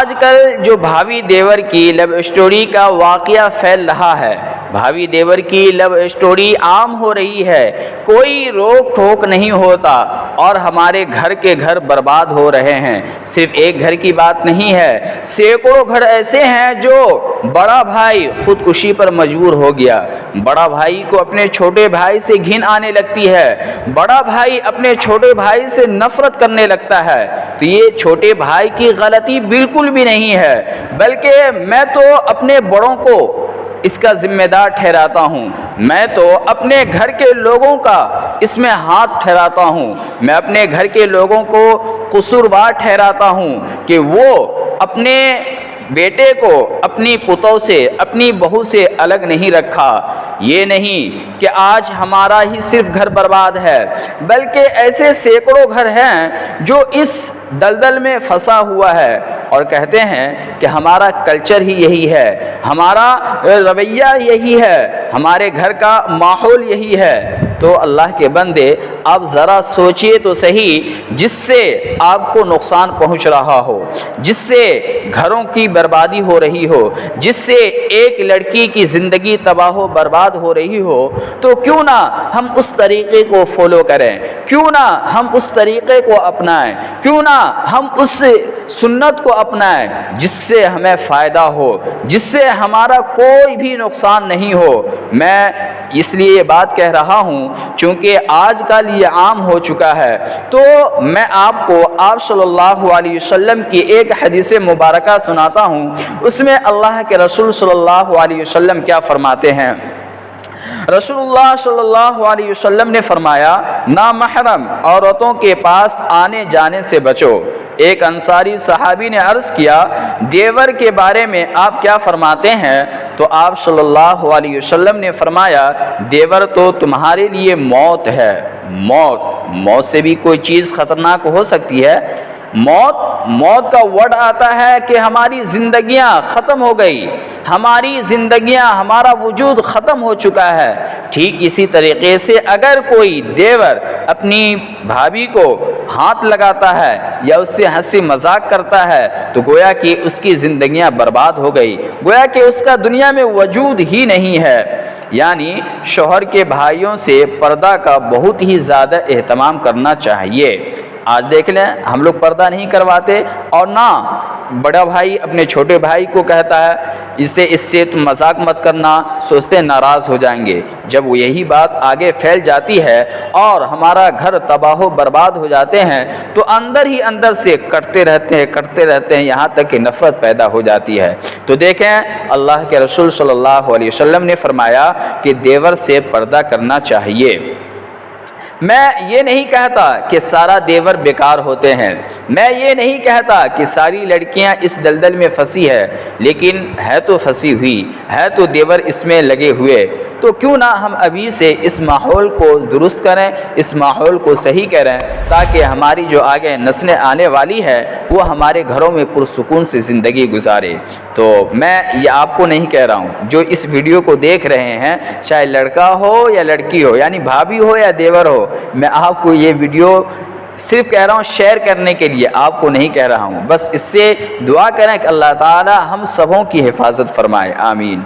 آج کل جو بھابھی دیور کی لو اسٹوری کا واقعہ پھیل رہا ہے، بھابھی دیور کی لو اسٹوری عام ہو رہی ہے، کوئی روک ٹوک نہیں ہوتا اور ہمارے گھر کے گھر برباد ہو رہے ہیں۔ صرف ایک گھر کی بات نہیں ہے، سینکڑوں گھر ایسے ہیں جو بڑا بھائی خودکشی پر مجبور ہو گیا، بڑا بھائی کو اپنے چھوٹے بھائی سے گھن آنے لگتی ہے، بڑا بھائی اپنے چھوٹے بھائی سے نفرت کرنے لگتا ہے۔ تو یہ چھوٹے بھائی کی غلطی بالکل بھی نہیں ہے، بلکہ میں تو اپنے بڑوں کو اس کا ذمہ دار ٹھہراتا ہوں، میں تو اپنے گھر کے لوگوں کا اس میں ہاتھ ٹھہراتا ہوں، میں اپنے گھر کے لوگوں کو قصوروار ٹھہراتا ہوں کہ وہ اپنے بیٹے کو اپنی پتوں سے اپنی بہو سے الگ نہیں رکھا۔ یہ نہیں کہ آج ہمارا ہی صرف گھر برباد ہے، بلکہ ایسے سینکڑوں گھر ہیں جو اس دلدل میں پھنسا ہوا ہے اور کہتے ہیں کہ ہمارا کلچر ہی یہی ہے، ہمارا رویہ یہی ہے، ہمارے گھر کا ماحول یہی ہے۔ تو اللہ کے بندے آپ ذرا سوچئے تو صحیح، جس سے آپ کو نقصان پہنچ رہا ہو، جس سے گھروں کی بربادی ہو رہی ہو، جس سے ایک لڑکی کی زندگی تباہ و برباد ہو رہی ہو، تو کیوں نہ ہم اس طریقے کو فالو کریں، کیوں نہ ہم اس طریقے کو اپنائیں، کیوں نہ ہم اس سنت کو اپنائیں جس سے ہمیں فائدہ ہو، جس سے ہمارا کوئی بھی نقصان نہیں ہو۔ میں اس لیے یہ بات کہہ رہا ہوں چونکہ آج کل یہ عام ہو چکا ہے، تو میں آپ کو آپ صلی اللہ علیہ وسلم کی ایک حدیث مبارکہ سناتا ہوں۔ اس میں اللہ کے رسول صلی اللہ علیہ وسلم کیا فرماتے ہیں۔ رسول اللہ صلی اللہ علیہ وسلم نے فرمایا، نامحرم عورتوں کے پاس آنے جانے سے بچو۔ ایک انصاری صحابی نے عرض کیا، دیور کے بارے میں آپ کیا فرماتے ہیں؟ تو آپ صلی اللہ علیہ وسلم نے فرمایا، دیور تو تمہارے لیے موت ہے۔ موت سے بھی کوئی چیز خطرناک ہو سکتی ہے۔ موت کا ورڈ آتا ہے کہ ہماری زندگیاں ختم ہو گئی، ہماری زندگیاں، ہمارا وجود ختم ہو چکا ہے۔ ٹھیک اسی طریقے سے اگر کوئی دیور اپنی بھابھی کو ہاتھ لگاتا ہے یا اس سے ہنسی مذاق کرتا ہے تو گویا کہ اس کی زندگیاں برباد ہو گئی، گویا کہ اس کا دنیا میں وجود ہی نہیں ہے۔ یعنی شوہر کے بھائیوں سے پردہ کا بہت ہی زیادہ اہتمام کرنا چاہیے۔ آج دیکھ لیں، ہم لوگ پردہ نہیں کرواتے، اور نہ بڑا بھائی اپنے چھوٹے بھائی کو کہتا ہے اس سے تم مذاق مت کرنا، سوچتے ناراض ہو جائیں گے۔ جب وہ یہی بات آگے پھیل جاتی ہے اور ہمارا گھر تباہ و برباد ہو جاتے ہیں تو اندر ہی اندر سے کٹتے رہتے ہیں یہاں تک کہ نفرت پیدا ہو جاتی ہے۔ تو دیکھیں، اللہ کے رسول صلی اللہ علیہ وسلم نے فرمایا کہ دیور سے پردہ کرنا چاہیے۔ میں یہ نہیں کہتا کہ سارا دیور بیکار ہوتے ہیں، میں یہ نہیں کہتا کہ ساری لڑکیاں اس دلدل میں پھنسی ہے، لیکن ہے تو پھنسی ہوئی، ہے تو دیور اس میں لگے ہوئے۔ تو کیوں نہ ہم ابھی سے اس ماحول کو درست کریں، اس ماحول کو صحیح کریں، تاکہ ہماری جو آگے نسلیں آنے والی ہے وہ ہمارے گھروں میں پرسکون سے زندگی گزارے۔ تو میں یہ آپ کو نہیں کہہ رہا ہوں، جو اس ویڈیو کو دیکھ رہے ہیں، چاہے لڑکا ہو یا لڑکی ہو، یعنی بھابھی ہو یا دیور ہو، میں آپ کو یہ ویڈیو صرف کہہ رہا ہوں شیئر کرنے کے لیے، آپ کو نہیں کہہ رہا ہوں۔ بس اس سے دعا کریں کہ اللہ تعالی ہم سبوں کی حفاظت فرمائے، آمین۔